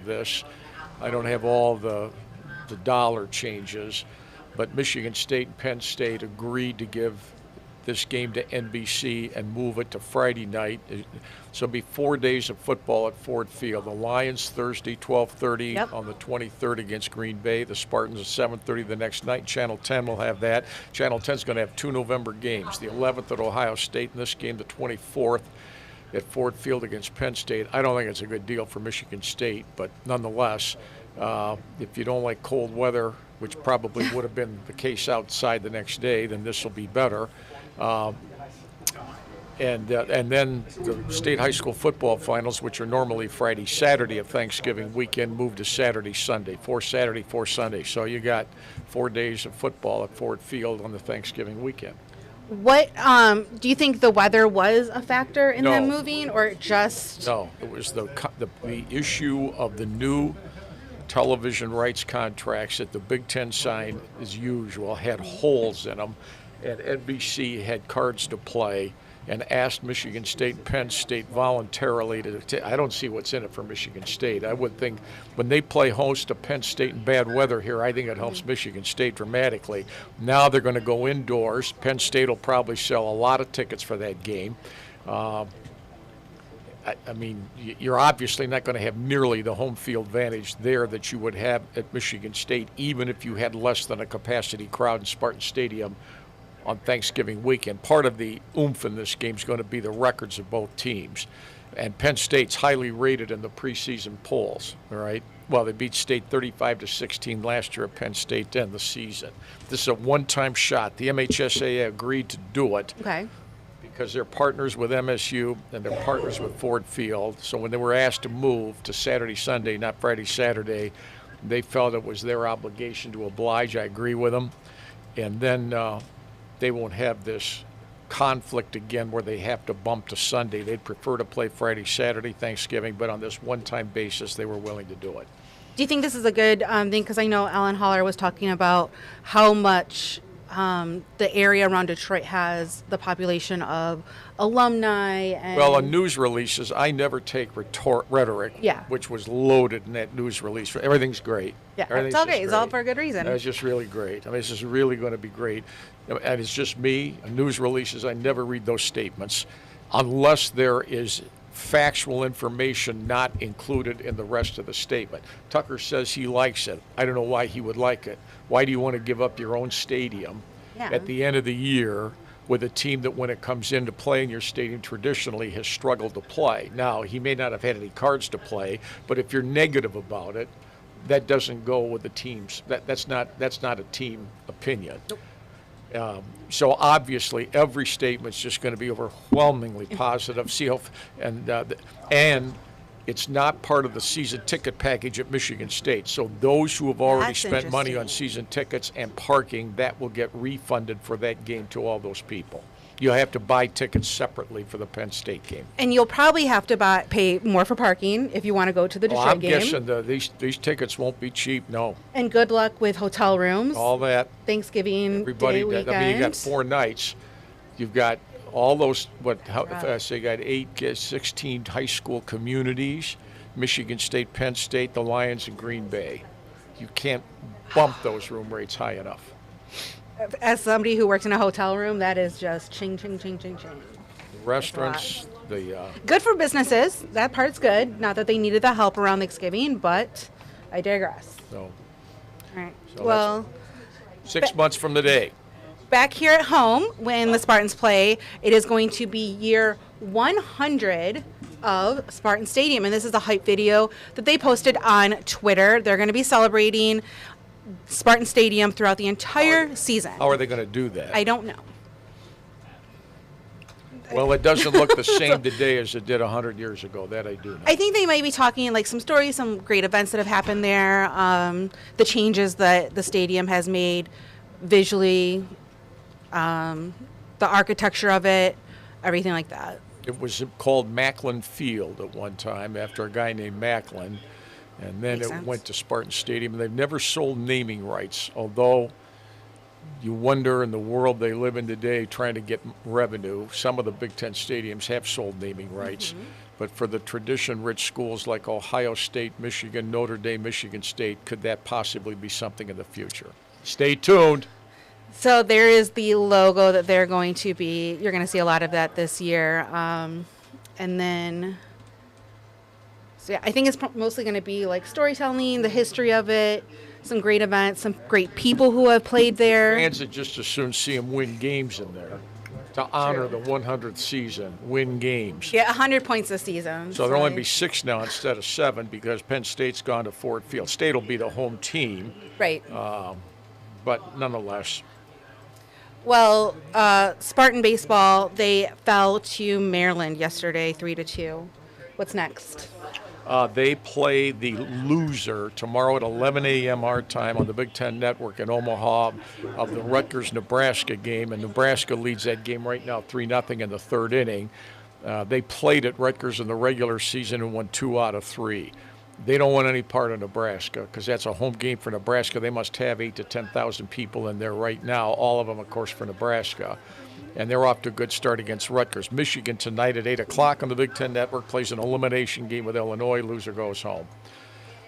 of this. I don't have all the dollar changes, but Michigan State and Penn State agreed to give this game to NBC and move it to Friday night. So it'll be 4 days of football at Ford Field. The Lions Thursday, 12:30 on the 23rd against Green Bay. The Spartans at 7:30 the next night. Channel 10 will have that. Channel 10 is going to have 2 November games. The 11th at Ohio State, and this game the 24th at Ford Field against Penn State. I don't think it's a good deal for Michigan State, but nonetheless, if you don't like cold weather, which probably would have been the case outside the next day, then this will be better. And then the state high school football finals, which are normally Friday, Saturday of Thanksgiving weekend, moved to Saturday, Sunday. 4 Saturday, 4 Sunday. So you got 4 days of football at Ford Field on the Thanksgiving weekend. What do you think the weather was a factor in them moving, or just? No, it was the issue of the new television rights contracts that the Big Ten signed, as usual, had holes in them, and NBC had cards to play and asked Michigan State and Penn State voluntarily to I don't see what's in it for Michigan State. I would think when they play host to Penn State in bad weather here, I think it helps Michigan State dramatically. Now they're going to go indoors. Penn State will probably sell a lot of tickets for that game. I mean, you're obviously not going to have nearly the home field advantage there that you would have at Michigan State, even if you had less than a capacity crowd in Spartan Stadium on Thanksgiving weekend. Part of the oomph in this game is going to be the records of both teams. And Penn State's highly rated in the preseason polls, all right? Well, they beat State 35-16 last year at Penn State to end the season. This is a one-time shot. The MHSAA agreed to do it. Okay. Because they're partners with MSU and they're partners with Ford Field. So when they were asked to move to Saturday, Sunday, not Friday, Saturday, they felt it was their obligation to oblige. I agree with them. And then they won't have this conflict again where they have to bump to Sunday. They'd prefer to play Friday, Saturday, Thanksgiving, but on this one-time basis, they were willing to do it. Do you think this is a good thing? Because I know Alan Haller was talking about how much the area around Detroit has the population of alumni. And well, on news releases, I never take rhetoric, which was loaded in that news release. Everything's great. Yeah, it's all great. It's all for a good reason. It's just really great. I mean, this is really going to be great. And it's just me. News releases, I never read those statements unless there is factual information not included in the rest of the statement. Tucker says he likes it. I don't know why he would like it. Why do you want to give up your own stadium at the end of the year with a team that when it comes in to play in your stadium traditionally has struggled to play? Now, he may not have had any cards to play, but if you're negative about it, that doesn't go with the teams. That's not a team opinion. Nope. So obviously, every statement's just going to be overwhelmingly positive. And it's not part of the season ticket package at Michigan State. So those who have already spent money on season tickets and parking, that will get refunded for that game to all those people. You'll have to buy tickets separately for the Penn State game. And you'll probably have to pay more for parking if you want to go to the Detroit game. I'm guessing these tickets won't be cheap, no. And good luck with hotel rooms. All that. Thanksgiving Day weekend. I mean, you got 4 nights. You've got all those, you got 16 high school communities, Michigan State, Penn State, the Lions, and Green Bay. You can't bump those room rates high enough. As somebody who works in a hotel room, that is just ching, ching, ching, ching, ching. The restaurants, good for businesses. That part's good. Not that they needed the help around Thanksgiving, but I digress. So, all right. So well, 6 months from today. Back here at home, when the Spartans play, it is going to be year 100 of Spartan Stadium, and this is a hype video that they posted on Twitter. They're going to be celebrating Spartan Stadium throughout the entire season. How are they going to do that? I don't know. Well, it doesn't look the same today as it did 100 years ago. That I do know. I think they might be talking like some stories, some great events that have happened there, the changes that the stadium has made visually, the architecture of it, everything like that. It was called Macklin Field at one time after a guy named Macklin. And then went to Spartan Stadium. And they've never sold naming rights, although you wonder in the world they live in today trying to get revenue. Some of the Big Ten stadiums have sold naming rights. But for the tradition-rich schools like Ohio State, Michigan, Notre Dame, Michigan State, could that possibly be something in the future? Stay tuned. So there is the logo that they're going to be. You're going to see a lot of that this year. And then, so yeah, I think it's mostly going to be like storytelling, the history of it, some great events, some great people who have played there. Fans would just as soon see them win games in there to honor the 100th season, win games. Yeah, 100 points this season. So there'll only be 6 now instead of 7 because Penn State's gone to Ford Field. State will be the home team, Right. but nonetheless. Well, Spartan baseball, they fell to Maryland yesterday, 3-2. What's next? They play the loser tomorrow at 11 a.m. our time on the Big Ten Network in Omaha of the Rutgers-Nebraska game, and Nebraska leads that game right now 3-0 in the third inning. They played at Rutgers in the regular season and won 2 out of 3. They don't want any part of Nebraska because that's a home game for Nebraska. They must have 8,000 to 10,000 people in there right now, all of them, of course, for Nebraska. And they're off to a good start against Rutgers. Michigan tonight at 8 o'clock on the Big Ten Network plays an elimination game with Illinois. Loser goes home.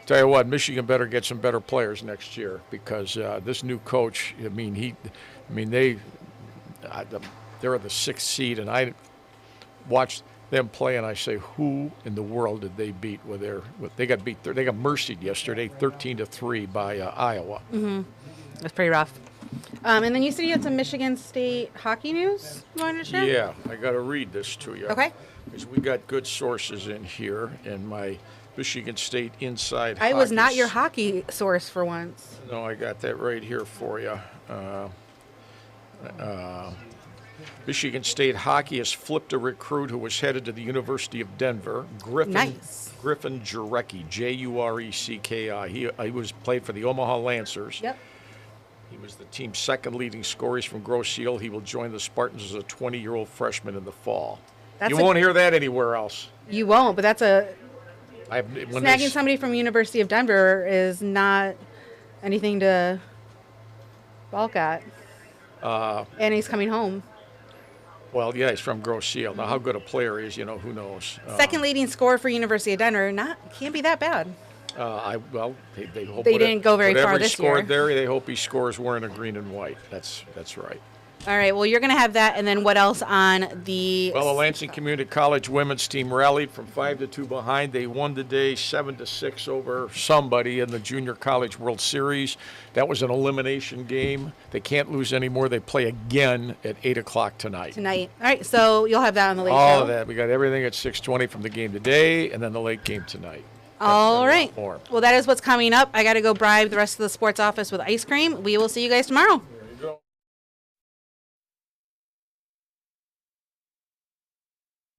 Tell you what, Michigan better get some better players next year because this new coach, they're the 6th seed, and I watched them play, and I say, who in the world did they beat with their? They got mercied yesterday, 13-3 by Iowa. That's pretty rough. And then you said you had some Michigan State hockey news you wanted to share? Yeah, I got to read this to you. Okay. Because we got good sources in here, and my Michigan State inside. I was not your hockey source for once. No, I got that right here for you. Michigan State hockey has flipped a recruit who was headed to the University of Denver, Griffin Jurecki, Jurecki. He was played for the Omaha Lancers. Yep. He was the team's second leading scorer. He's from Grosse Ile. He will join the Spartans as a 20-year-old freshman in the fall. You won't hear that anywhere else. You won't, but that's Snagging snagging somebody from University of Denver is not anything to balk at. And he's coming home. Well, yeah, he's from Grosse Ile. Now, how good a player he is, who knows? Second leading scorer for University of Denver, can't be that bad. They hope they didn't go very far Whatever he this year. scored there, they hope he scores wearing a green and white. That's right. All right, well, you're going to have that, and then what else on the... Well, the Lansing Community College women's team rallied from 5-2 behind. They won today 7-6 over somebody in the Junior College World Series. That was an elimination game. They can't lose anymore. They play again at 8 o'clock tonight. All right, so you'll have that on the late show. All of that. We got everything at 6:20 from the game today, and then the late game tonight. All right. Well, that is what's coming up. I got to go bribe the rest of the sports office with ice cream. We will see you guys tomorrow.